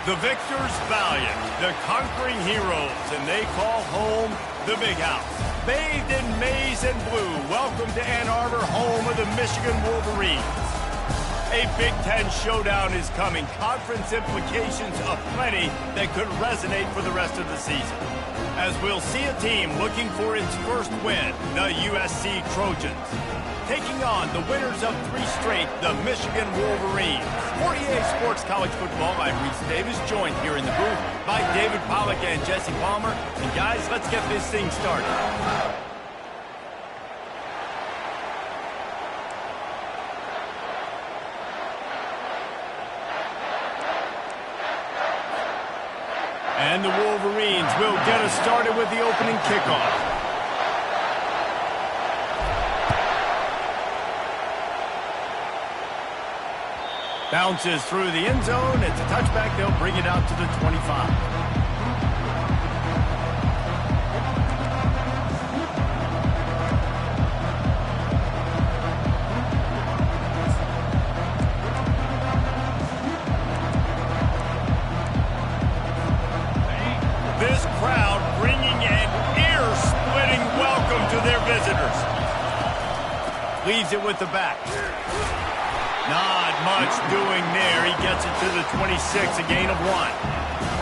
The victors valiant, the conquering heroes, and they call home the Big House. Bathed in maize and blue, welcome to Ann Arbor, home of the Michigan Wolverines. A Big Ten showdown is coming. Conference implications aplenty that could resonate for the rest of the season. As we'll see a team looking for its first win, the USC Trojans, taking on the winners of 3 straight, the Michigan Wolverines. 48 Sports College Football, I'm Reese Davis, joined here in the booth by David Pollack and Jesse Palmer. And guys, let's get this thing started. And the Wolverines will get us started with the opening kickoff. Bounces through the end zone. It's a touchback. They'll bring it out to the 25. This crowd bringing an ear-splitting welcome to their visitors. Leaves it with the back. Not much doing there. He gets it to the 26, a gain of 1.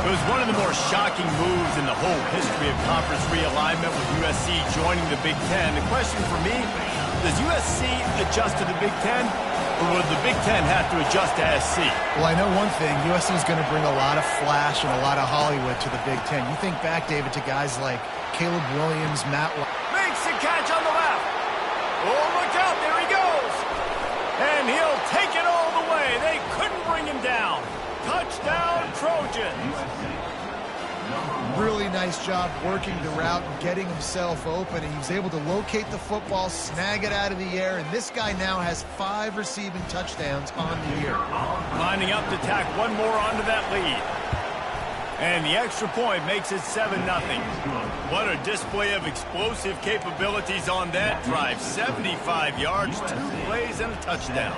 It was one of the more shocking moves in the whole history of conference realignment with USC joining the Big Ten. The question for me, does USC adjust to the Big Ten, or would the Big Ten have to adjust to SC? Well, I know one thing. USC is going to bring a lot of flash and a lot of Hollywood to the Big Ten. You think back, David, to guys like Caleb Williams, Matt... Makes the catch on the left. Oh, look out. There he goes. And he'll take it all the way. They couldn't bring him down. Touchdown, Trojans. Really nice job working the route and getting himself open. And he was able to locate the football, snag it out of the air, and this guy now has 5 receiving touchdowns on the year. Lining up to tack one more onto that lead. And the extra point makes it 7-0. What a display of explosive capabilities on that drive. 75 yards, 2 plays, and a touchdown.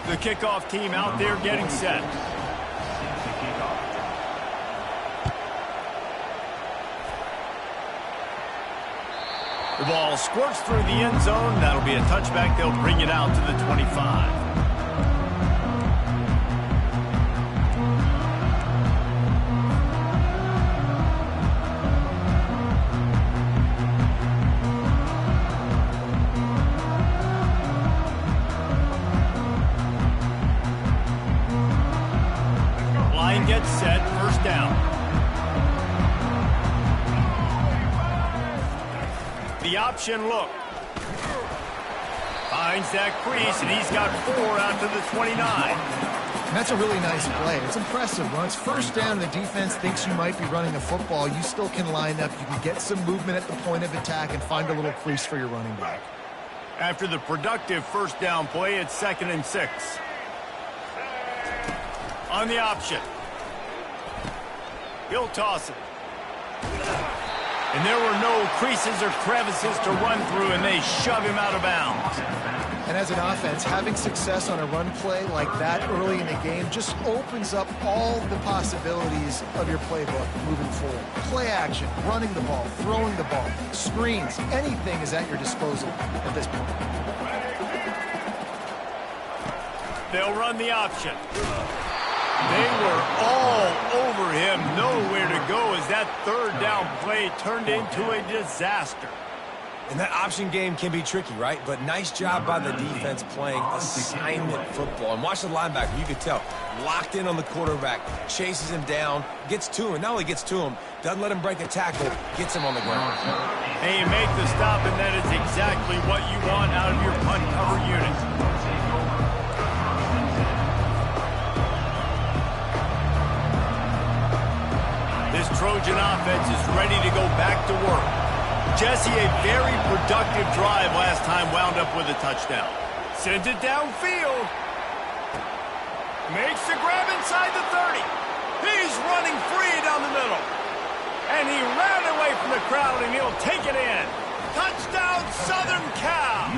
The kickoff team out there getting set. The ball squirts through the end zone. That'll be a touchback. They'll bring it out to the 25. Gets set, first down. The option look. Finds that crease, and he's got 4 out to the 29. And that's a really nice play. It's impressive. When it's first down and the defense thinks you might be running the football, you still can line up. You can get some movement at the point of attack and find a little crease for your running back. After the productive first down play, it's 2nd and 6. On the option. He'll toss it. And there were no creases or crevices to run through, and they shove him out of bounds. And as an offense, having success on a run play like that early in the game just opens up all the possibilities of your playbook moving forward. Play action, running the ball, throwing the ball, screens, anything is at your disposal at this point. They'll run the option. They were all over him, nowhere to go as that 3rd down play turned into a disaster. And that option game can be tricky, right? But nice job by the defense playing assignment football. And watch the linebacker, you could tell, locked in on the quarterback, chases him down, gets to him. Not only gets to him, doesn't let him break a tackle, gets him on the ground. And you make the stop, and that is exactly what you want out of your punt cover unit. This Trojan offense is ready to go back to work. Jesse, a very productive drive last time, wound up with a touchdown. Sends it downfield. Makes the grab inside the 30. He's running free down the middle. And he ran away from the crowd, and he'll take it in. Touchdown, Southern Cal.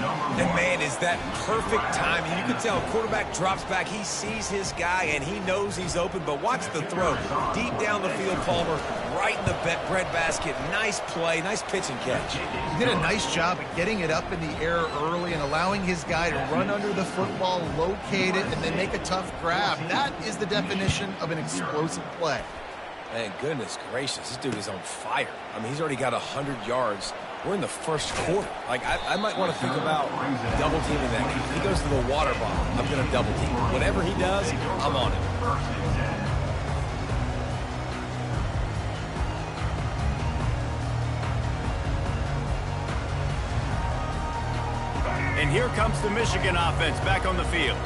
And, man, is that perfect timing. You can tell quarterback drops back. He sees his guy, and he knows he's open. But watch the throw. Deep down the field, Palmer, right in the breadbasket. Nice play, nice pitch and catch. He did a nice job of getting it up in the air early and allowing his guy to run under the football, locate it, and then make a tough grab. That is the definition of an explosive play. Man, goodness gracious, this dude is on fire. I mean, he's already got 100 yards. We're in the first quarter. Like, I might want to think about double-teaming that guy. He goes to the water bottle. I'm going to double-team. Whatever he does, I'm on it. And here comes the Michigan offense back on the field.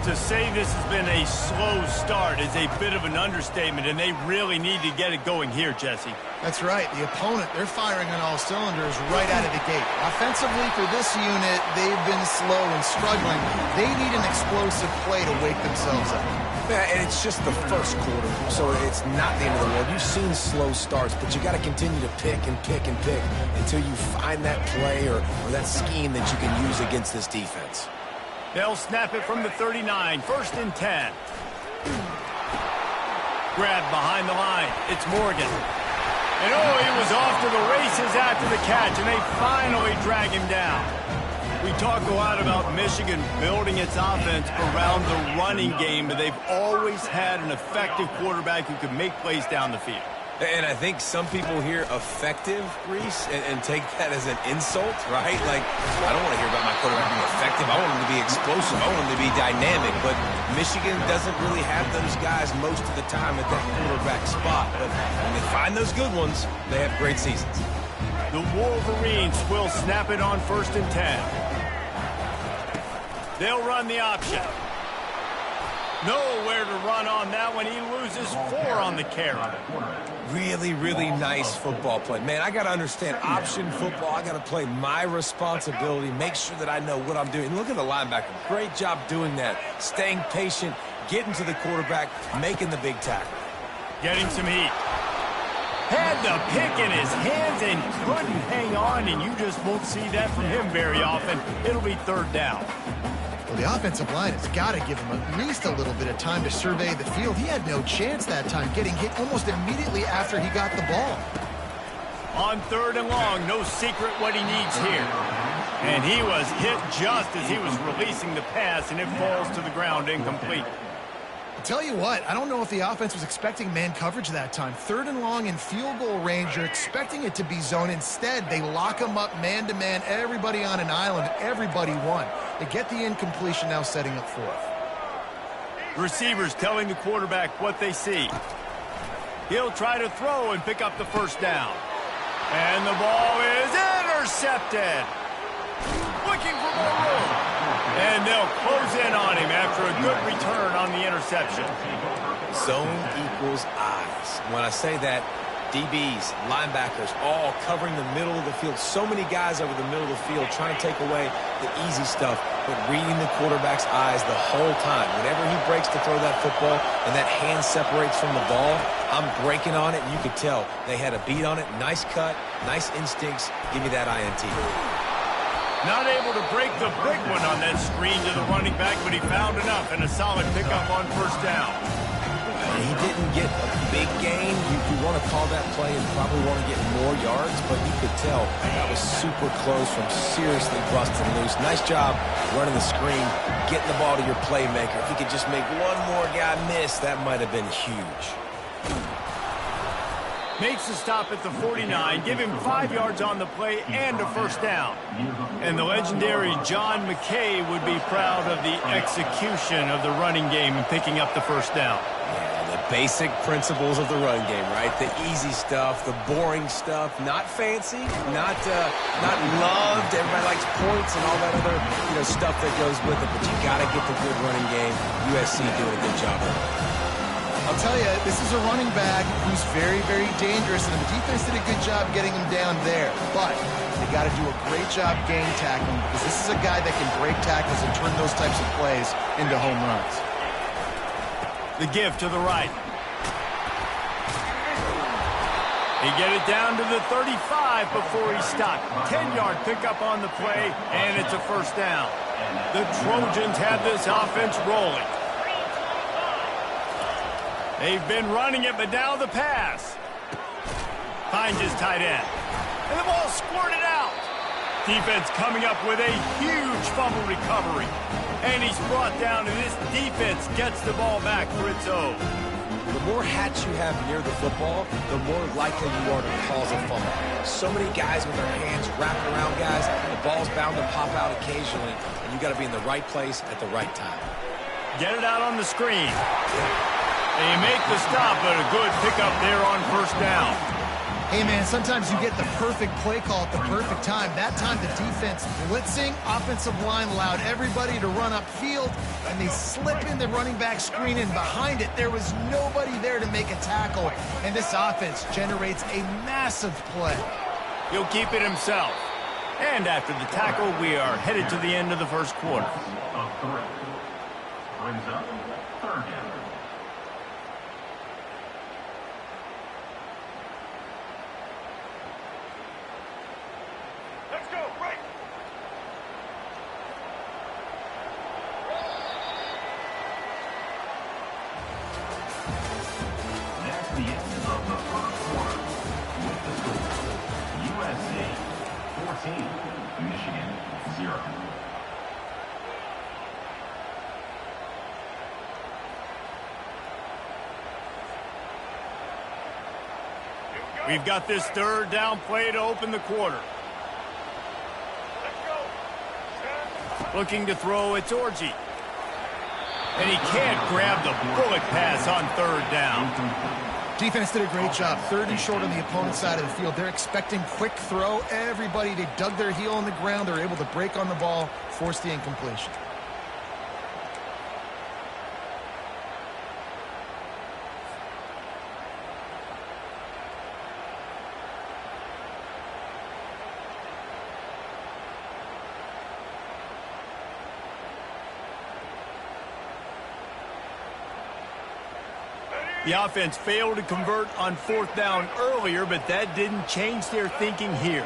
To say this has been a slow start is a bit of an understatement, and they really need to get it going here, Jesse. That's right. The opponent, they're firing on all cylinders right out of the gate. Offensively, for this unit, they've been slow and struggling. They need an explosive play to wake themselves up. Yeah, and it's just the first quarter, so it's not the end of the world. You've seen slow starts, but you got to continue to pick and pick and pick until you find that play or that scheme that you can use against this defense. They'll snap it from the 39, 1st and 10. Grab behind the line. It's Morgan. And oh, he was off to the races after the catch, and they finally drag him down. We talk a lot about Michigan building its offense around the running game, but they've always had an effective quarterback who can make plays down the field. And I think some people hear effective, Reese, and take that as an insult, right? Like, I don't want to hear about my quarterback being effective. I want him to be explosive. I want him to be dynamic. But Michigan doesn't really have those guys most of the time at that quarterback spot. But when they find those good ones, they have great seasons. The Wolverines will snap it on 1st and 10. They'll run the option. Nowhere to run on that one. He loses 4 on the carry. Really, really nice football play. Man, I got to understand option football. I got to play my responsibility, make sure that I know what I'm doing. Look at the linebacker. Great job doing that. Staying patient, getting to the quarterback, making the big tackle. Getting some heat. Had the pick in his hands and couldn't hang on, and you just won't see that from him very often. It'll be 3rd down. Well, the offensive line has got to give him at least a little bit of time to survey the field. He had no chance that time, getting hit almost immediately after he got the ball. On 3rd and long, no secret what he needs here. And he was hit just as he was releasing the pass, and it falls to the ground incomplete. Tell you what, I don't know if the offense was expecting man coverage that time. 3rd and long in field goal range, you're expecting it to be zone. Instead, they lock him up man-to-man, everybody on an island, everybody won. They get the incompletion, now setting up 4th. Receivers telling the quarterback what they see. He'll try to throw and pick up the 1st down. And the ball is intercepted. Looking for more room. And they'll close in on him after a good return on the interception. Zone equals eyes. When I say that, DBs, linebackers, all covering the middle of the field. So many guys over the middle of the field trying to take away the easy stuff, but reading the quarterback's eyes the whole time. Whenever he breaks to throw that football and that hand separates from the ball, I'm breaking on it, and you could tell they had a beat on it. Nice cut, nice instincts. Give me that INT. Not able to break the big one on that screen to the running back, but he found enough and a solid pickup on 1st down. He didn't get a big gain. You want to call that play and probably want to get more yards, but you could tell that was super close from seriously busting loose. Nice job running the screen, getting the ball to your playmaker. If he could just make one more guy miss, that might have been huge. Makes the stop at the 49, give him 5 yards on the play and a 1st down. And the legendary John McKay would be proud of the execution of the running game and picking up the 1st down. Yeah, the basic principles of the run game, right? The easy stuff, the boring stuff, not fancy, not loved. Everybody likes points and all that other stuff that goes with it, but you got to get the good running game. USC doing a good job of it. I'll tell you, this is a running back who's very, very dangerous, and the defense did a good job getting him down there. But they got to do a great job game tackling, because this is a guy that can break tackles and turn those types of plays into home runs. The give to the right. He get it down to the 35 before he stopped. 10-yard pickup on the play, and it's a first down. The Trojans have this offense rolling. They've been running it, but now the pass. Finds his tight end. And the ball squirted out. Defense coming up with a huge fumble recovery. And he's brought down, and this defense gets the ball back for its own. The more hats you have near the football, the more likely you are to cause a fumble. So many guys with their hands wrapped around guys, the ball's bound to pop out occasionally, and you got to be in the right place at the right time. Get it out on the screen. They make the stop, but a good pickup there on first down. Hey, man, sometimes you get the perfect play call at the perfect time. That time the defense blitzing, offensive line allowed everybody to run upfield, and they slip in the running back screen, and behind it, there was nobody there to make a tackle, and this offense generates a massive play. He'll keep it himself. And after the tackle, we are headed to the end of the first quarter. Brings up third down. The end of the first quarter with the score USC 14, Michigan 0. We've got this third down play to open the quarter. Looking to throw, it's Orji. And he can't grab the bullet pass on third down. Defense did a great job. Third and short on the opponent's side of the field. They're expecting quick throw. Everybody, they dug their heel on the ground. They're able to break on the ball, force the incompletion. The offense failed to convert on fourth down earlier, but that didn't change their thinking here.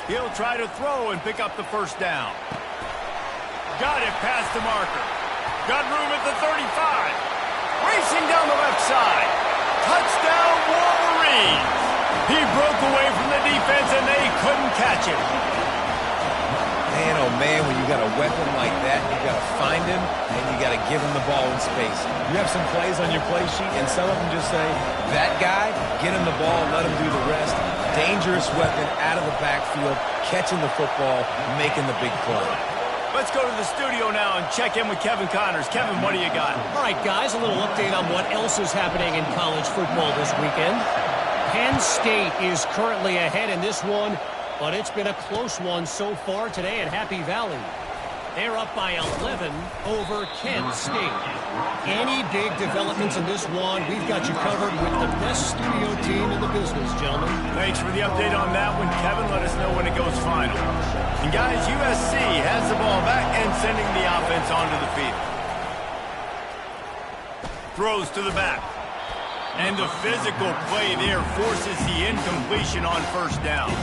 He'll try to throw and pick up the first down. Got it past the marker. Got room at the 35. Racing down the left side. Touchdown, Wolverines! He broke away from the defense, and they couldn't catch him. Man, oh man, when you got a weapon like that, you got to find him, and you got to give him the ball in space. You have some plays on your play sheet, and some of them just say, that guy, get him the ball, let him do the rest. Dangerous weapon out of the backfield, catching the football, making the big play. Let's go to the studio now and check in with Kevin Connors. Kevin, what do you got? All right, guys, a little update on what else is happening in college football this weekend. Penn State is currently ahead in this one, but it's been a close one so far today at Happy Valley. They're up by 11 over Kent State. Any big developments in this one, we've got you covered with the best studio team in the business, gentlemen. Thanks for the update on that one, Kevin. Let us know when it goes final. And guys, USC has the ball back and sending the offense onto the field. Throws to the back. And the physical play there forces the incompletion on first down.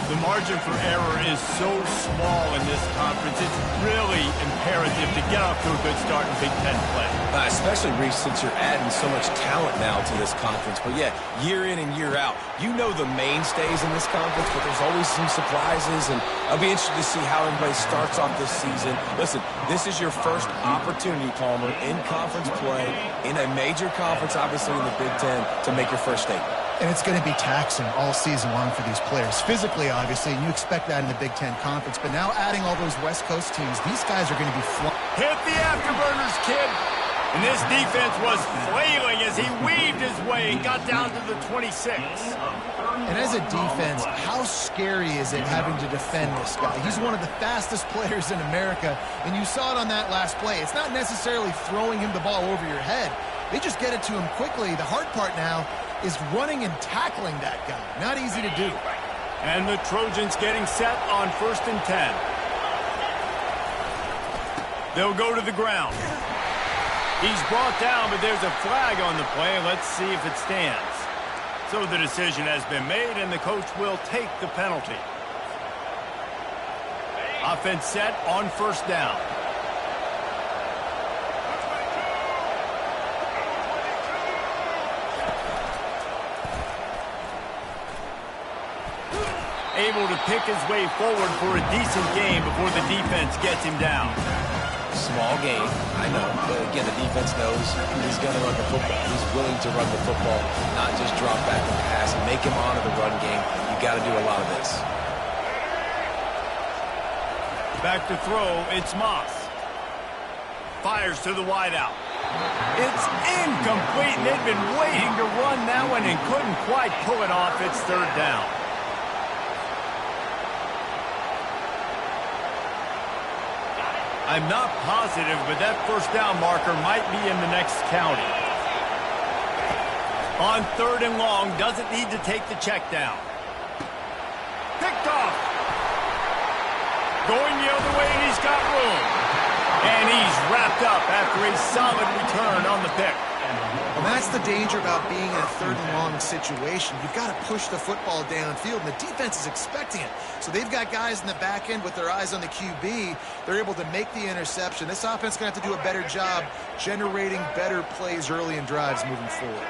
The margin for error is so small in this conference, it's really imperative to get off to a good start in Big Ten play. Especially, Reese, since you're adding so much talent now to this conference. But yeah, year in and year out, you know the mainstays in this conference, but there's always some surprises, and I'll be interested to see how everybody starts off this season. Listen, this is your first opportunity, Palmer, in conference play, in a major conference, obviously in the Big Ten, to make your first statement. And it's going to be taxing all season long for these players. Physically, obviously, and you expect that in the Big Ten Conference. But now adding all those West Coast teams, these guys are going to be flying. Hit the afterburners, kid. And this defense was flailing as he weaved his way and got down to the 26. And as a defense, how scary is it having to defend this guy? He's one of the fastest players in America, and you saw it on that last play. It's not necessarily throwing him the ball over your head. They just get it to him quickly. The hard part now is running and tackling that guy. Not easy to do. And the Trojans getting set on 1st and 10. They'll go to the ground. He's brought down, but there's a flag on the play. Let's see if it stands. So the decision has been made, and the coach will take the penalty. Offense set on first down. Able to pick his way forward for a decent game before the defense gets him down. Small game, I know, but again, the defense knows he's going to run the football. He's willing to run the football, not just drop back and pass and make him honor the run game. You got to do a lot of this. Back to throw, it's Moss. Fires to the wideout. It's incomplete, and they've been waiting to run that one and couldn't quite pull it off. It's third down. I'm not positive, but that first down marker might be in the next county. On third and long, doesn't need to take the check down. Picked off. Going the other way, and he's got room. And he's wrapped up after a solid return on the pick. And that's the danger about being in a third and long situation. You've got to push the football downfield, and the defense is expecting it. So they've got guys in the back end with their eyes on the QB. They're able to make the interception. This offense is going to have to do a better job generating better plays early in drives moving forward.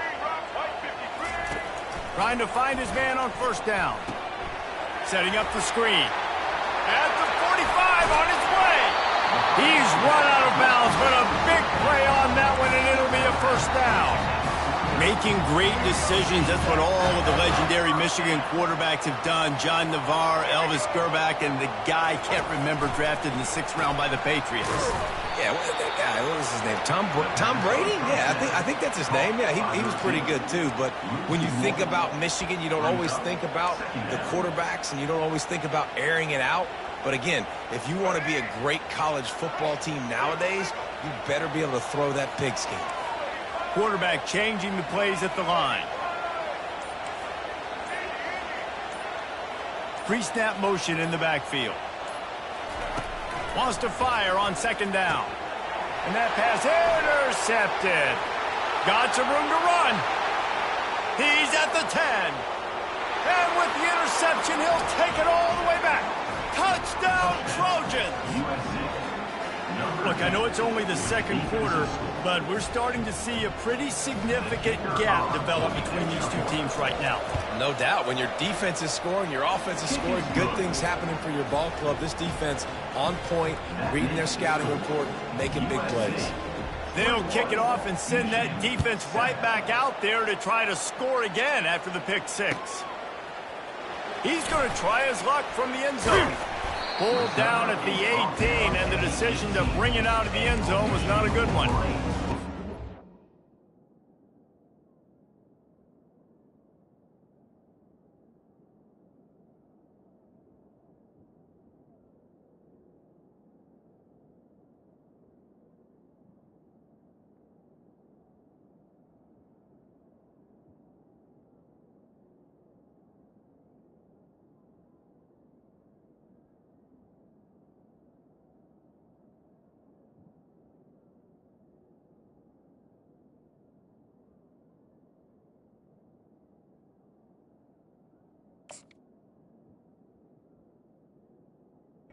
Trying to find his man on first down. Setting up the screen. At the 45 on his way. He's run out of bounds, but a big play on that one, and it'll be a first down. Making great decisions. That's what all of the legendary Michigan quarterbacks have done. John Navarre, Elvis Gerbach, and the guy can't remember drafted in the 6th round by the Patriots. Yeah, that guy, what was his name? Tom Brady? Yeah, I think that's his name. Yeah, he was pretty good too. But when you think about Michigan, you don't always think about the quarterbacks, and you don't always think about airing it out. But again, if you want to be a great college football team nowadays, you better be able to throw that pigskin. Quarterback changing the plays at the line. Pre-snap motion in the backfield. Wants to fire on second down. And that pass intercepted. Got some room to run. He's at the 10. And with the interception, he'll take it all the way back. Touchdown, Trojans! Look, I know it's only the second quarter, but we're starting to see a pretty significant gap develop between these two teams right now. No doubt. When your defense is scoring, your offense is scoring, good things happening for your ball club. This defense on point, reading their scouting report, making big plays. They'll kick it off and send that defense right back out there to try to score again after the pick six. He's going to try his luck from the end zone. Pulled down at the 18, and the decision to bring it out of the end zone was not a good one.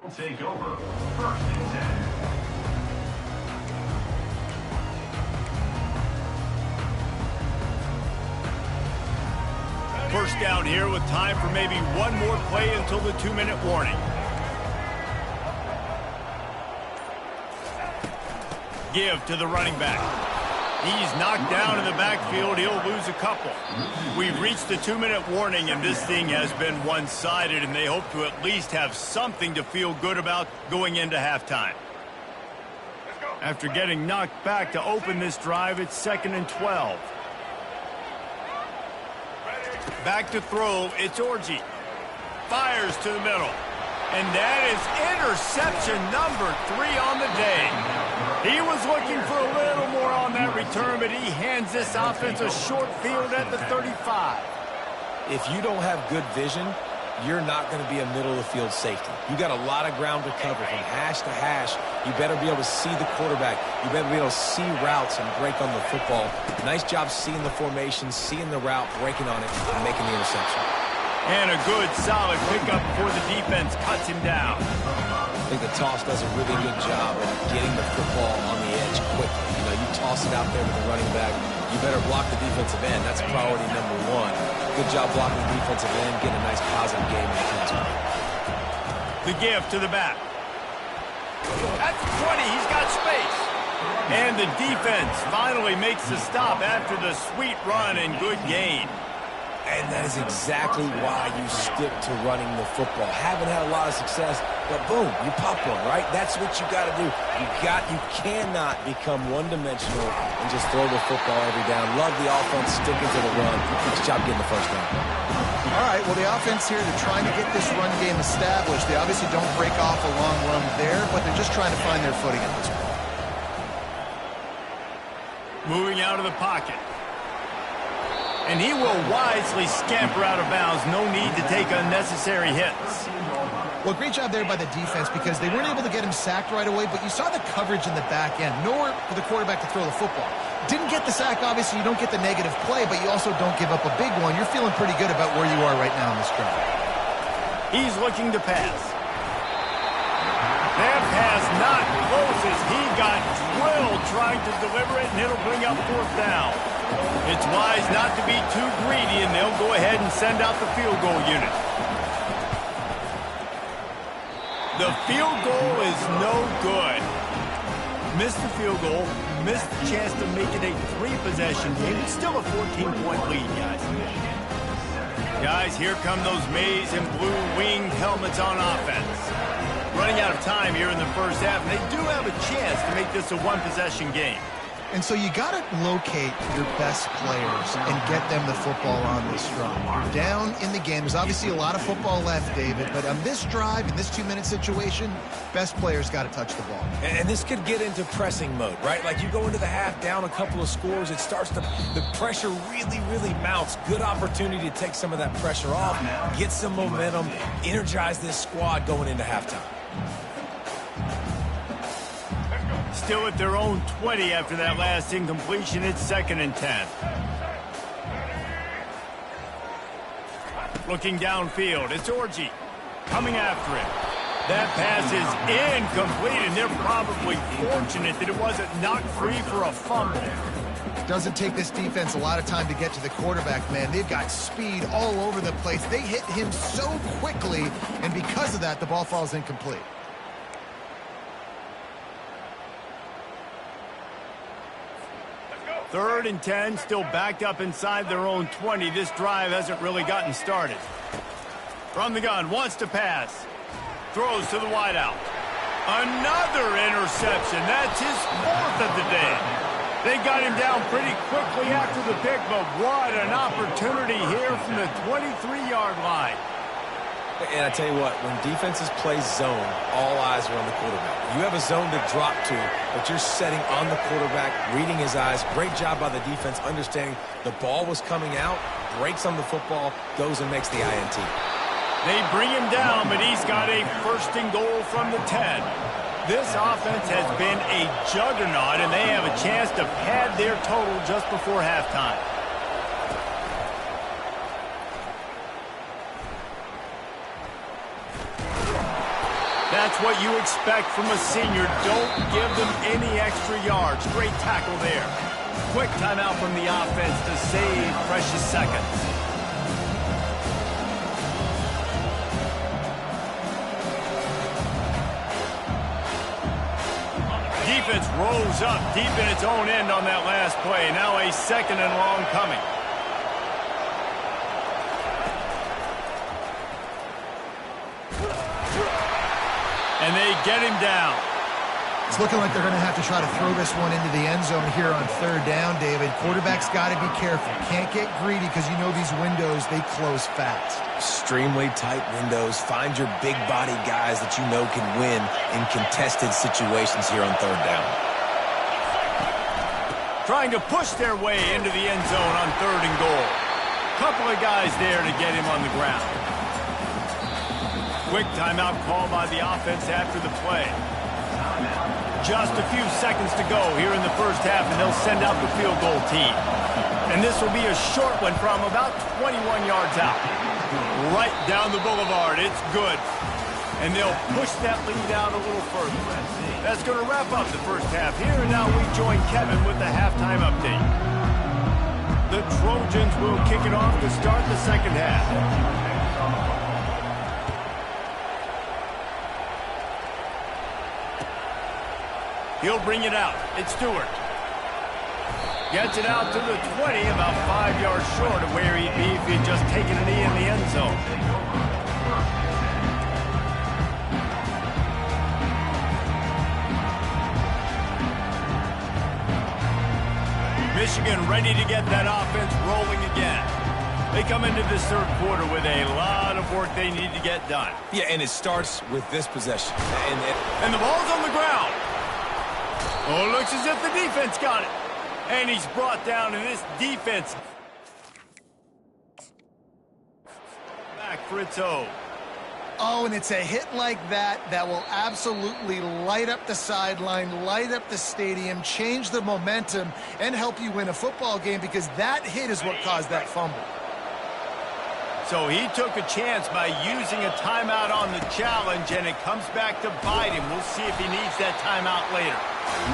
Will take over first and 10. First down here with time for maybe one more play until the 2-minute warning. Give to the running back. He's knocked down in the backfield. He'll lose a couple. We've reached the 2-minute warning, and this thing has been one-sided, and they hope to at least have something to feel good about going into halftime. After getting knocked back to open this drive, it's 2nd and 12. Back to throw, it's Orji. Fires to the middle. And that is interception number 3 on the day. He was looking for a little more on that return, but he hands this offense a short field at the 35. If you don't have good vision, you're not going to be a middle-of-the-field safety. You got a lot of ground to cover from hash to hash. You better be able to see the quarterback. You better be able to see routes and break on the football. Nice job seeing the formation, seeing the route, breaking on it, and making the interception. And a good, solid pickup before the defense cuts him down. I think the toss does a really good job of getting the football on the edge quickly. You know, you toss it out there to the running back, you better block the defensive end. That's priority number one. Good job blocking the defensive end, getting a nice positive game when it comes back. The give to the back. That's 20. He's got space. And the defense finally makes the stop after the sweet run and good gain. And that is exactly why you stick to running the football. Haven't had a lot of success, but boom, you pop one, right? That's what you got to do. You cannot become one-dimensional and just throw the football every down. Love the offense sticking to the run. Nice job getting the first down. All right, well, the offense here, they're trying to get this run game established. They obviously don't break off a long run there, but they're just trying to find their footing at this point. Moving out of the pocket. And he will wisely scamper out of bounds. No need to take unnecessary hits. Well, great job there by the defense because they weren't able to get him sacked right away, but you saw the coverage in the back end. Nowhere for the quarterback to throw the football. Didn't get the sack, obviously. You don't get the negative play, but you also don't give up a big one. You're feeling pretty good about where you are right now in this drive. He's looking to pass. That pass not close as he got drilled trying to deliver it, and it'll bring up fourth down. It's wise not to be too greedy, and they'll go ahead and send out the field goal unit. The field goal is no good. Missed the field goal, missed the chance to make it a 3-possession game. It's still a 14-point lead, guys. Guys, here come those maize and blue winged helmets on offense. Running out of time here in the first half, and they do have a chance to make this a 1-possession game. And so you got to locate your best players and get them the football on this drive. You're down in the game. There's obviously a lot of football left, David, but on this drive, in this 2-minute situation, best players got to touch the ball. And this could get into pressing mode, right? Like you go into the half down a couple of scores, it starts to, the pressure really, really mounts. Good opportunity to take some of that pressure off, get some momentum, energize this squad going into halftime. Still at their own 20 after that last incompletion. It's 2nd and 10. Looking downfield, it's Orji coming after him. That pass is incomplete, and they're probably fortunate that it wasn't knocked free for a fumble. Doesn't take this defense a lot of time to get to the quarterback, man. They've got speed all over the place. They hit him so quickly, and because of that, the ball falls incomplete. Third and 10, still backed up inside their own 20. This drive hasn't really gotten started. From the gun, wants to pass. Throws to the wideout. Another interception. That's his 4th of the day. They got him down pretty quickly after the pick, but what an opportunity here from the 23-yard line. And I tell you what, when defenses play zone, all eyes are on the quarterback. You have a zone to drop to, but you're setting on the quarterback, reading his eyes. Great job by the defense, understanding the ball was coming out, breaks on the football, goes and makes the INT. They bring him down, but he's got a 1st and goal from the 10. This offense has been a juggernaut, and they have a chance to pad their total just before halftime. That's what you expect from a senior. Don't give them any extra yards. Great tackle there. Quick timeout from the offense to save precious seconds. Defense rose up deep in its own end on that last play. Now a 2nd and long coming. And they get him down. It's looking like they're going to have to try to throw this one into the end zone here on 3rd down, David. Quarterback's got to be careful. Can't get greedy because you know these windows, they close fast. Extremely tight windows. Find your big body guys that you know can win in contested situations here on 3rd down. Trying to push their way into the end zone on 3rd and goal. Couple of guys there to get him on the ground. Quick timeout call by the offense after the play. Just a few seconds to go here in the first half, and they'll send out the field goal team. And this will be a short one from about 21 yards out. Right down the boulevard. It's good. And they'll push that lead out a little further. That's going to wrap up the first half here, and now we join Kevin with the halftime update. The Trojans will kick it off to start the second half. He'll bring it out. It's Stewart. Gets it out to the 20, about 5 yards short of where he'd be if he'd just taken a knee in the end zone. Michigan ready to get that offense rolling again. They come into this third quarter with a lot of work they need to get done. Yeah, and it starts with this possession. And the ball's on the ground. Oh, looks as if the defense got it. And he's brought down in this defense. Back Fritzo. Oh, and it's a hit like that that will absolutely light up the sideline, light up the stadium, change the momentum, and help you win a football game, because that hit is what caused that fumble. So he took a chance by using a timeout on the challenge, and it comes back to bite him. We'll see if he needs that timeout later.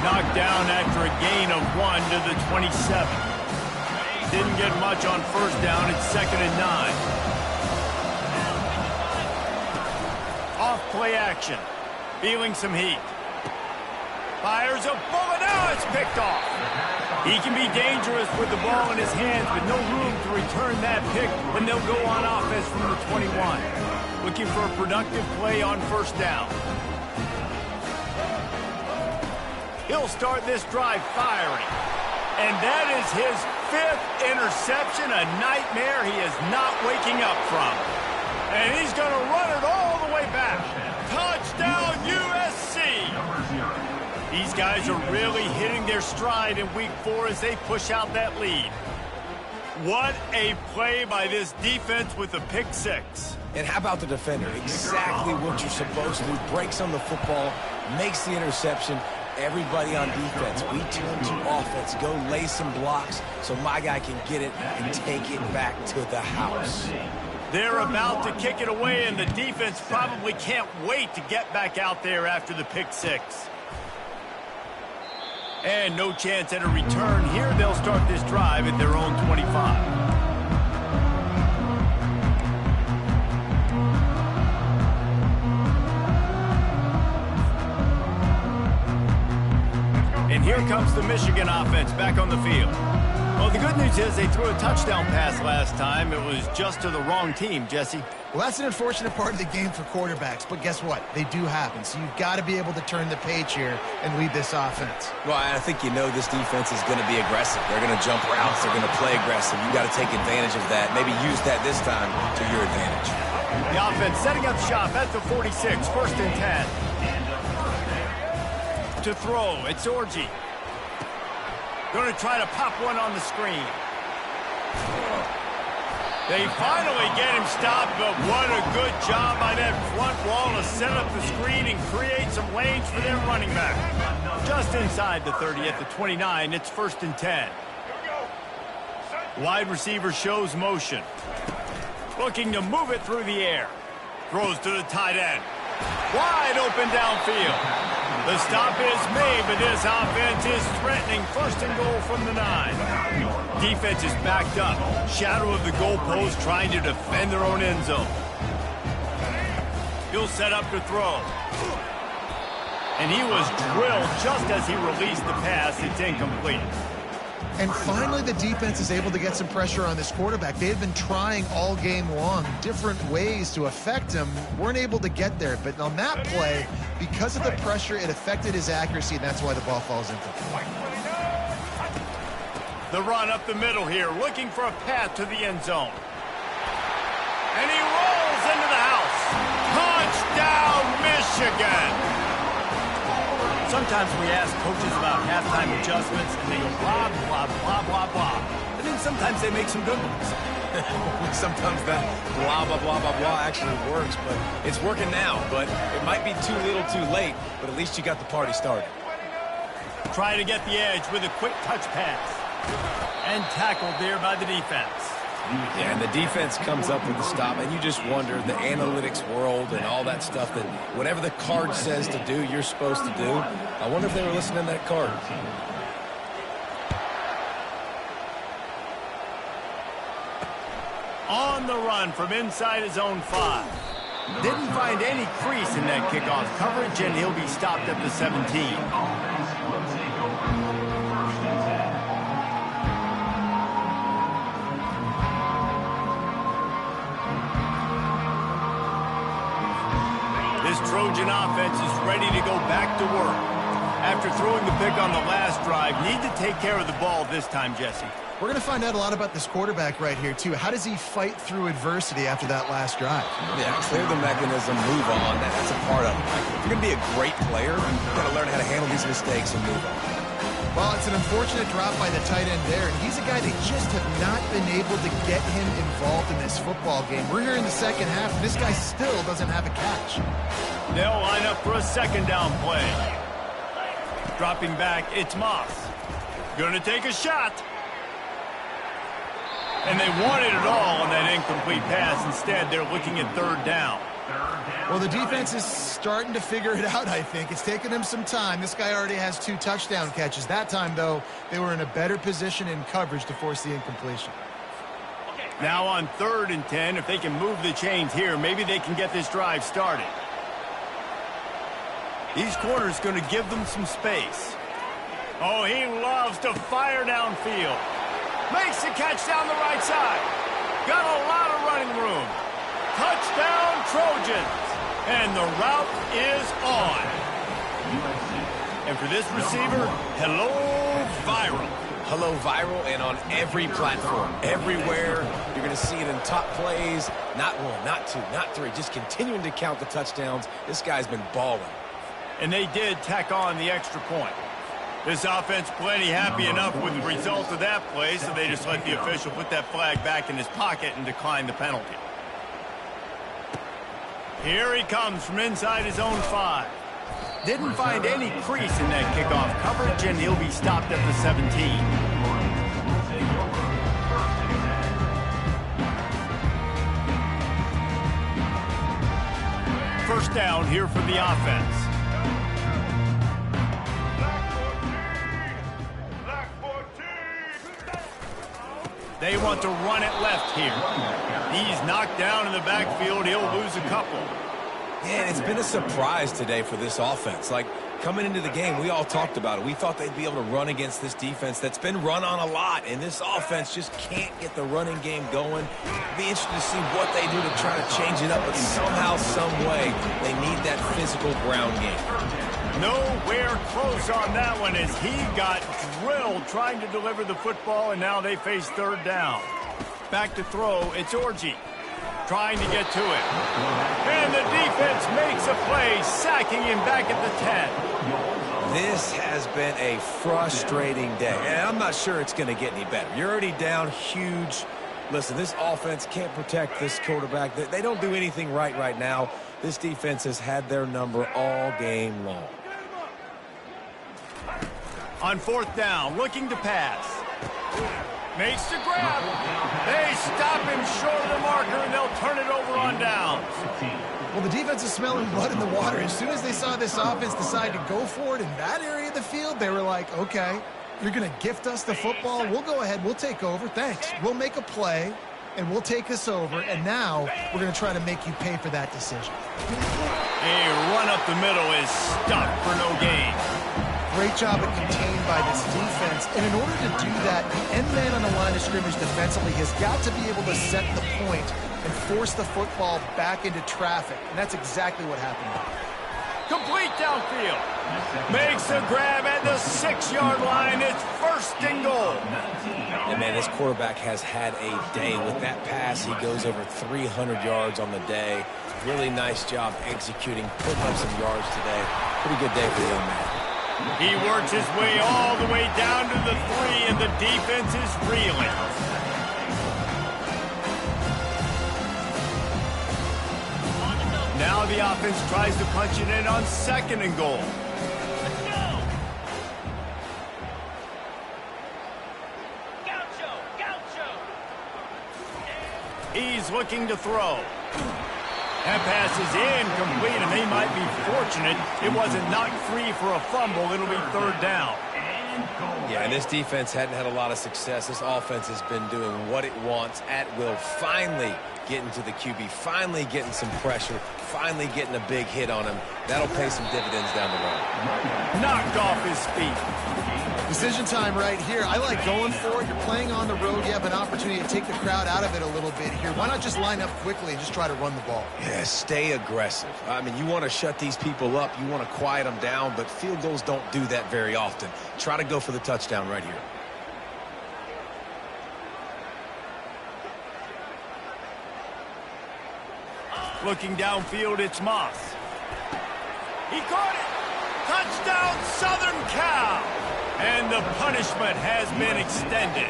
Knocked down after a gain of 1 to the 27. Didn't get much on first down. It's 2nd and 9. Off play action. Feeling some heat. Fires a bullet. Now it's picked off. He can be dangerous with the ball in his hands, but no room to return that pick when they'll go on offense from the 21. Looking for a productive play on first down. He'll start this drive firing. And that is his 5th interception, a nightmare he is not waking up from. And he's going to run it all the way back. Touchdown, USC! These guys are really hitting their stride in week 4 as they push out that lead. What a play by this defense with a pick 6. And how about the defender? Exactly what you're supposed to do. Breaks on the football, makes the interception. Everybody on defense, we turn to offense. Go lay some blocks so my guy can get it and take it back to the house. They're about to kick it away, and the defense probably can't wait to get back out there after the pick 6. And no chance at a return here. They'll start this drive at their own 25. And here comes the Michigan offense back on the field. Well, the good news is they threw a touchdown pass last time. It was just to the wrong team, Jesse. Well, that's an unfortunate part of the game for quarterbacks, but guess what? They do happen, so you've got to be able to turn the page here and lead this offense. Well, I think you know this defense is going to be aggressive. They're going to jump routes. They're going to play aggressive. You got to take advantage of that. Maybe use that this time to your advantage. The offense setting up shop at the 46, 1st and 10. To throw, it's Orji. Going to try to pop one on the screen. They finally get him stopped, but what a good job by that front wall to set up the screen and create some lanes for their running back. Just inside the 30 at the 29, it's 1st and 10. Wide receiver shows motion. Looking to move it through the air. Throws to the tight end. Wide open downfield. The stop is made, but this offense is threatening. 1st and goal from the 9. Defense is backed up. Shadow of the goalpost trying to defend their own end zone. He'll set up to throw. And he was drilled just as he released the pass. It's incomplete. And finally, the defense is able to get some pressure on this quarterback. They've been trying all game long different ways to affect him. Weren't able to get there. But on that play, because of the pressure, it affected his accuracy, and that's why the ball falls incomplete. The run up the middle here, looking for a path to the end zone. And he rolls into the house. Touchdown, Michigan! Sometimes we ask coaches about halftime adjustments, and they go blah, blah, blah, blah, blah. And then sometimes they make some good ones. Sometimes that blah, blah, blah, blah, blah actually works, but it's working now. But it might be too little too late, but at least you got the party started. Try to get the edge with a quick touch pass. And tackled there by the defense. Yeah, and the defense comes up with the stop, and you just wonder, the analytics world and all that stuff, that whatever the card says to do, you're supposed to do. I wonder if they were listening to that card. On the run from inside his own 5. Didn't find any crease in that kickoff coverage, and he'll be stopped at the 17. This Trojan offense is ready to go back to work. After throwing the pick on the last drive, need to take care of the ball this time, Jesse. We're going to find out a lot about this quarterback right here, too. How does he fight through adversity after that last drive? Yeah, clear the mechanism, move on. That's a part of it. If you're going to be a great player, you've got to learn how to handle these mistakes and move on. Well, it's an unfortunate drop by the tight end there, and he's a guy they just have not been able to get him involved in this football game. We're here in the second half, and this guy still doesn't have a catch. They'll line up for a second down play. Dropping back, it's Moss. Gonna take a shot. And they wanted it all on that incomplete pass. Instead, they're looking at third down. Well, the defense is starting to figure it out, I think. It's taken them some time. This guy already has 2 touchdown catches. That time, though, they were in a better position in coverage to force the incompletion. Now on 3rd and 10, if they can move the chains here, maybe they can get this drive started. These corners going to give them some space. Oh, he loves to fire downfield. Makes the catch down the right side. Got a lot of running room. Touchdown, Trojans. And the route is on. And for this receiver, hello, viral. Hello, viral, and on every platform, everywhere. You're going to see it in top plays. Not 1, not 2, not 3. Just continuing to count the touchdowns. This guy's been balling. And they did tack on the extra point. This offense plenty happy enough with the result of that play, so they just let the official put that flag back in his pocket and decline the penalty. Here he comes from inside his own 5. Didn't find any crease in that kickoff coverage, and he'll be stopped at the 17. First down here for the offense. They want to run it left here. He's knocked down in the backfield. He'll lose a couple. Yeah, and it's been a surprise today for this offense. Like, coming into the game, we all talked about it. We thought they'd be able to run against this defense that's been run on a lot, and this offense just can't get the running game going. It'll be interesting to see what they do to try to change it up, but somehow, some way, they need that physical ground game. Nowhere close on that one as he got drilled trying to deliver the football, and now they face third down. Back to throw, it's Orji trying to get to it. And the defense makes a play, sacking him back at the 10. This has been a frustrating day, and I'm not sure it's going to get any better. You're already down huge. Listen, this offense can't protect this quarterback. They don't do anything right now. This defense has had their number all game long. On 4th down, looking to pass. Makes the grab. They stop him short of the marker, and they'll turn it over on downs. Well, the defense is smelling blood in the water. As soon as they saw this offense decide to go for it in that area of the field, they were like, okay, you're going to gift us the football. We'll go ahead. We'll take over. Thanks. We'll make a play, and we'll take this over. And now we're going to try to make you pay for that decision. A run up the middle is stuffed for no gain. Great job at contained by this defense. And in order to do that, the end man on the line of scrimmage defensively has got to be able to set the point and force the football back into traffic. And that's exactly what happened. Complete downfield. Makes a grab at the 6-yard line. It's 1st and goal. And, man, this quarterback has had a day. With that pass, he goes over 300 yards on the day. Really nice job executing, putting up some yards today. Pretty good day for the young man. He works his way all the way down to the 3, and the defense is reeling. Now the offense tries to punch it in on 2nd and goal. He's looking to throw. That pass is incomplete, and they might be fortunate it wasn't knocked free for a fumble. It'll be 3rd down. Yeah, and this defense hadn't had a lot of success. This offense has been doing what it wants at will. Finally getting to the QB, finally getting some pressure, finally getting a big hit on him. That'll pay some dividends down the road. Knocked off his feet. Decision time right here. I like going for it. You're playing on the road. You have an opportunity to take the crowd out of it a little bit here. Why not just line up quickly and just try to run the ball? Yeah, stay aggressive. I mean, you want to shut these people up. You want to quiet them down, but field goals don't do that very often. Try to go for the touchdown right here. Looking downfield, it's Moss. He caught it. Touchdown, Southern Cal. And the punishment has been extended.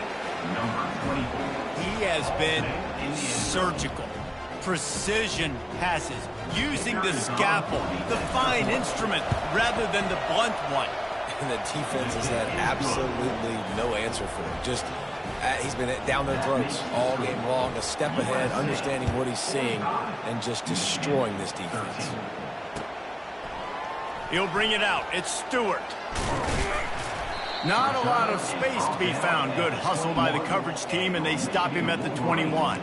He has been surgical. Precision passes, using the scalpel, the fine instrument, rather than the blunt one. And the defense has had absolutely no answer for it. Just, he's been down their throats all game long, a step ahead, understanding what he's seeing, and just destroying this defense. He'll bring it out. It's Stewart. Not a lot of space to be found. Good hustle by the coverage team, and they stop him at the 21.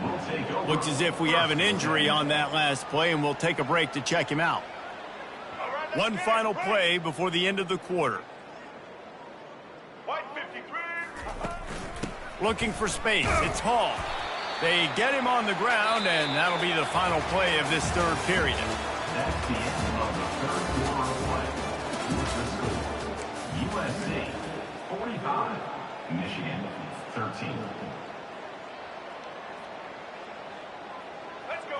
Looks as if we have an injury on that last play, and we'll take a break to check him out. One final play before the end of the quarter. Looking for space. It's Hall. They get him on the ground, and that'll be the final play of this 3rd period. That's the end of the 3rd quarter of play. USC 45, Michigan 13.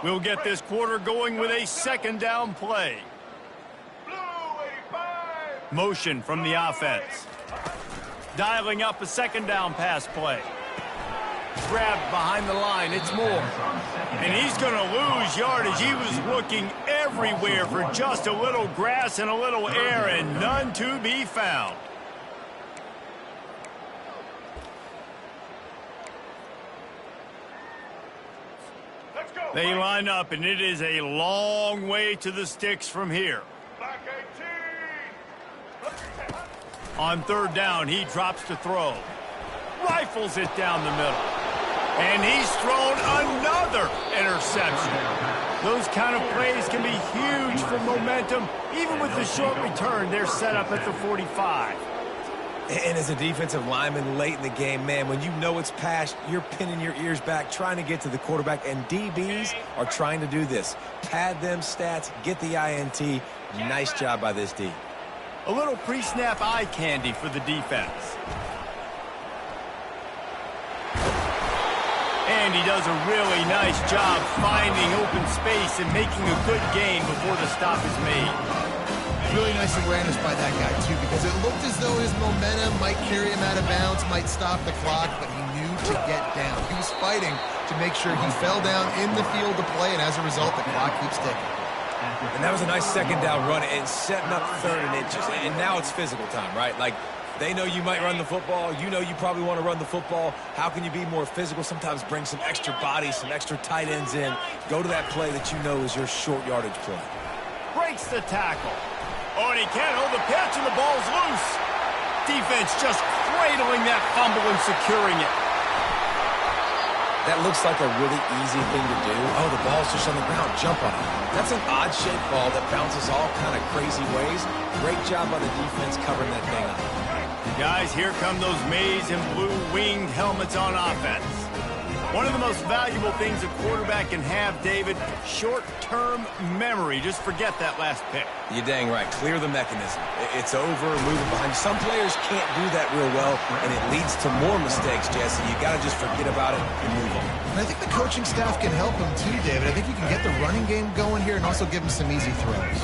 We'll get this quarter going with a 2nd down play. Motion from the offense. Dialing up a 2nd down pass play. Grabbed behind the line. It's Moore. And he's going to lose yardage. He was looking everywhere for just a little grass and a little air, and none to be found. They line up, and it is a long way to the sticks from here. On 3rd down, he drops to throw. Rifles it down the middle. And he's thrown another interception. Those kind of plays can be huge for momentum. Even with the short return, they're set up at the 45. And as a defensive lineman late in the game, man, when you know it's past, you're pinning your ears back, trying to get to the quarterback, and DBs are trying to do this. Pad them stats, get the INT. Nice job by this D. A little pre-snap eye candy for the defense. And he does a really nice job finding open space and making a good gain before the stop is made. Really nice awareness by that guy, too, because it looked as though his momentum might carry him out of bounds, might stop the clock, but he knew to get down. He was fighting to make sure he fell down in the field to play, and as a result, the clock keeps ticking. And that was a nice 2nd down run and setting up 3rd and inches. And now it's physical time, right? Like, they know you might run the football. You know you probably want to run the football. How can you be more physical? Sometimes bring some extra bodies, some extra tight ends in. Go to that play that you know is your short yardage play. Breaks the tackle. Oh, and he can't hold the pitch, and the ball's loose. Defense just cradling that fumble and securing it. That looks like a really easy thing to do. Oh, the ball's just on the ground. Jump on it. That's an odd-shaped ball that bounces all kind of crazy ways. Great job by the defense covering that thing up. Guys, here come those maize and blue winged helmets on offense. One of the most valuable things a quarterback can have, David, short-term memory. Just forget that last pick. You're dang right. Clear the mechanism. It's over, moving behind. Some players can't do that real well, and it leads to more mistakes, Jesse. You got to just forget about it and move on. And I think the coaching staff can help him too, David. I think you can get the running game going here and also give him some easy throws.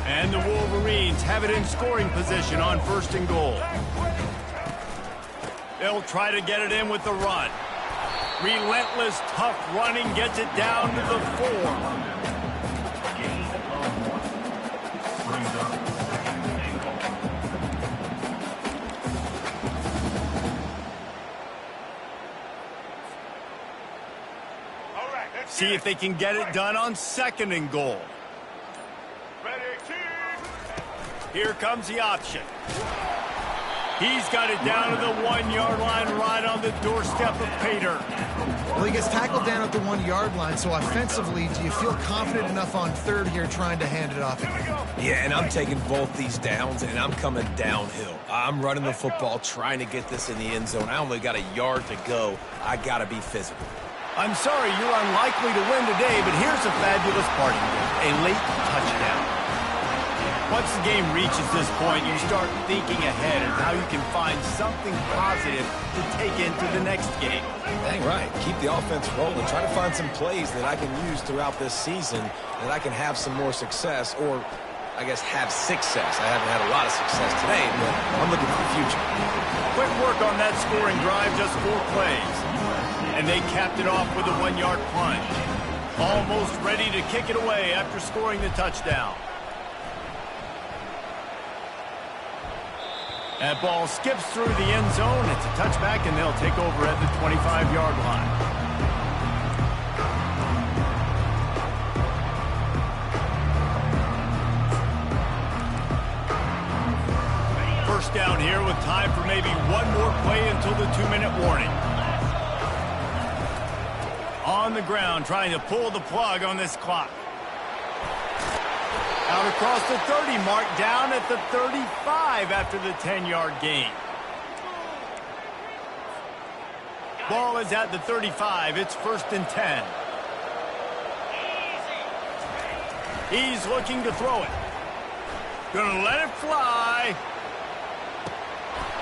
And the Wolverines have it in scoring position on 1st and goal. They'll try to get it in with the run. Relentless, tough running gets it down to the 4. Gain of 1. Brings up 2nd and goal. See if they can get it done on 2nd and goal. Here comes the option. He's got it down to the 1-yard line right on the doorstep of Pater. Well, he gets tackled down at the 1-yard line, so offensively, do you feel confident enough on 3rd here trying to hand it off again? Yeah, and I'm taking both these downs, and I'm coming downhill. I'm running the football, trying to get this in the end zone. I only got a yard to go. I got to be physical. I'm sorry you're unlikely to win today, but here's a fabulous parting gift, a late touchdown. Once the game reaches this point, you start thinking ahead of how you can find something positive to take into the next game. Dang right. Keep the offense rolling. Try to find some plays that I can use throughout this season that I can have some more success, or I guess have success. I haven't had a lot of success today, but I'm looking for the future. Quick work on that scoring drive, just 4 plays. And they capped it off with a 1-yard plunge. Almost ready to kick it away after scoring the touchdown. That ball skips through the end zone. It's a touchback, and they'll take over at the 25-yard line. First down here with time for maybe one more play until the 2-minute warning. On the ground, trying to pull the plug on this clock. Out across the 30 mark, down at the 35 after the 10-yard gain. Ball is at the 35. It's 1st and 10. He's looking to throw it. Gonna let it fly.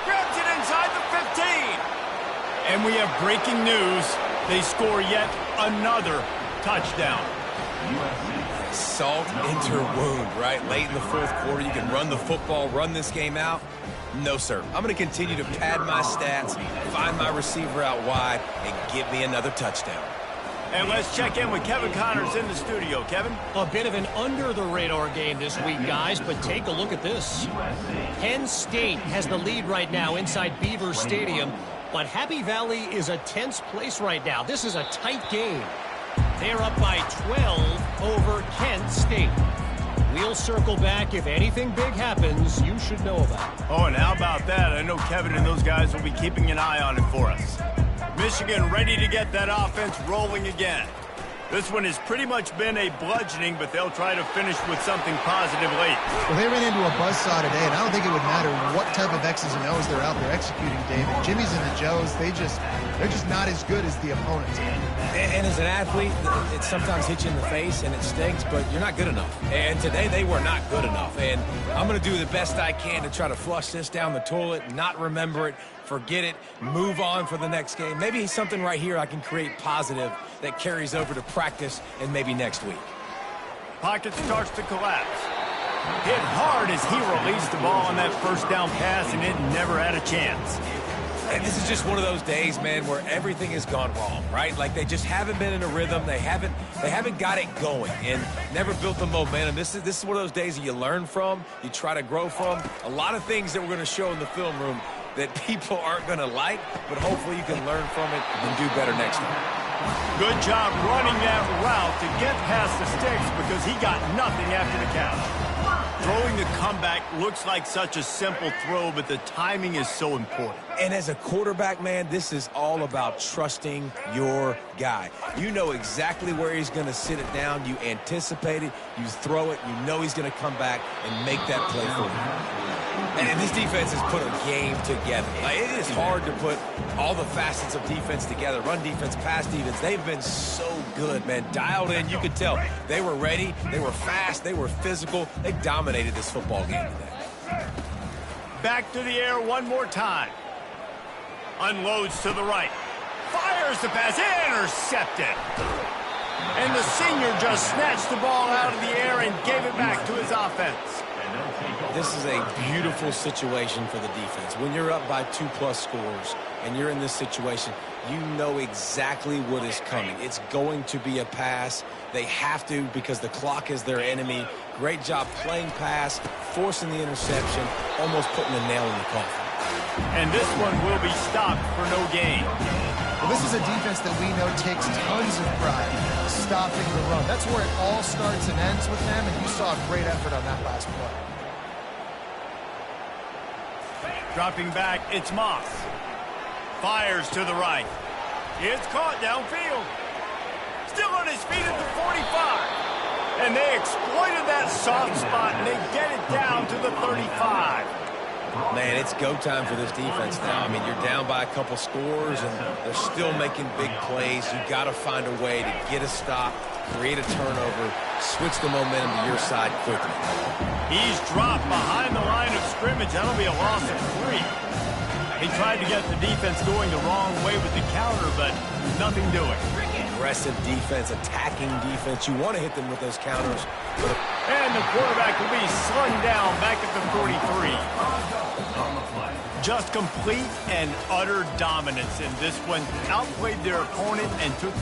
Grabs it inside the 15. And we have breaking news. They score yet another touchdown. USC. Salt into wound, right? Late in the 4th quarter, you can run the football, run this game out. No, sir. I'm going to continue to pad my stats, find my receiver out wide, and give me another touchdown. And let's check in with Kevin Connors in the studio. Kevin? A bit of an under-the-radar game this week, guys, but take a look at this. Penn State has the lead right now inside Beaver Stadium, but Happy Valley is a tense place right now. This is a tight game. They're up by 12 over Kent State. We'll circle back. If anything big happens, you should know about it. Oh, and how about that? I know Kevin and those guys will be keeping an eye on it for us. Michigan ready to get that offense rolling again. This one has pretty much been a bludgeoning, but they'll try to finish with something positive late. Well, they ran into a buzzsaw today, and I don't think it would matter what type of X's and O's they're out there executing, David. Jimmy's and the Joes, they're just not as good as the opponents. And as an athlete, it sometimes hits you in the face and it stinks, but you're not good enough. And today they were not good enough. And I'm going to do the best I can to try to flush this down the toilet, not remember it, forget it, move on for the next game. Maybe something right here I can create positive that carries over to practice and maybe next week. Pocket starts to collapse. Hit hard as he released the ball on that 1st down pass, and it never had a chance. And this is just one of those days, man, where everything has gone wrong, right? Like they just haven't been in a rhythm. They haven't got it going and never built the momentum. This is one of those days that you learn from, you try to grow from. A lot of things that we're going to show in the film room that people aren't going to like, but hopefully you can learn from it and do better next time. Good job running that route to get past the sticks because he got nothing after the catch. Throwing the comeback looks like such a simple throw, but the timing is so important. And as a quarterback, man, this is all about trusting your guy. You know exactly where he's going to sit it down. You anticipate it. You throw it. You know he's going to come back and make that play for you. And this defense has put a game together. Like, it is hard to put all the facets of defense together. Run defense, pass defense. They've been so good, man. Dialed in. You could tell they were ready. They were fast. They were physical. They dominated this football game today. Back to the air one more time. Unloads to the right. Fires the pass. Intercepted. And the senior just snatched the ball out of the air and gave it back to his offense. This is a beautiful situation for the defense. When you're up by 2+ scores and you're in this situation, you know exactly what is coming. It's going to be a pass. They have to because the clock is their enemy. Great job playing pass, forcing the interception, almost putting a nail in the coffin. And this one will be stopped for no gain. Well, this is a defense that we know takes tons of pride stopping the run. That's where it all starts and ends with them, and you saw a great effort on that last play. Dropping back, it's Moss. Fires to the right. It's caught downfield. Still on his feet at the 45. And they exploited that soft spot, and they get it down to the 35. Man, it's go time for this defense now. I mean, you're down by a couple scores, and they're still making big plays. You got to find a way to get a stop, create a turnover, switch the momentum to your side quickly. He's dropped behind the line of scrimmage. That'll be a loss of 3. He tried to get the defense going the wrong way with the counter, but nothing doing. Aggressive defense, attacking defense. You want to hit them with those counters. And the quarterback will be slung down back at the 43. Just complete and utter dominance in this one. Outplayed their opponent and took...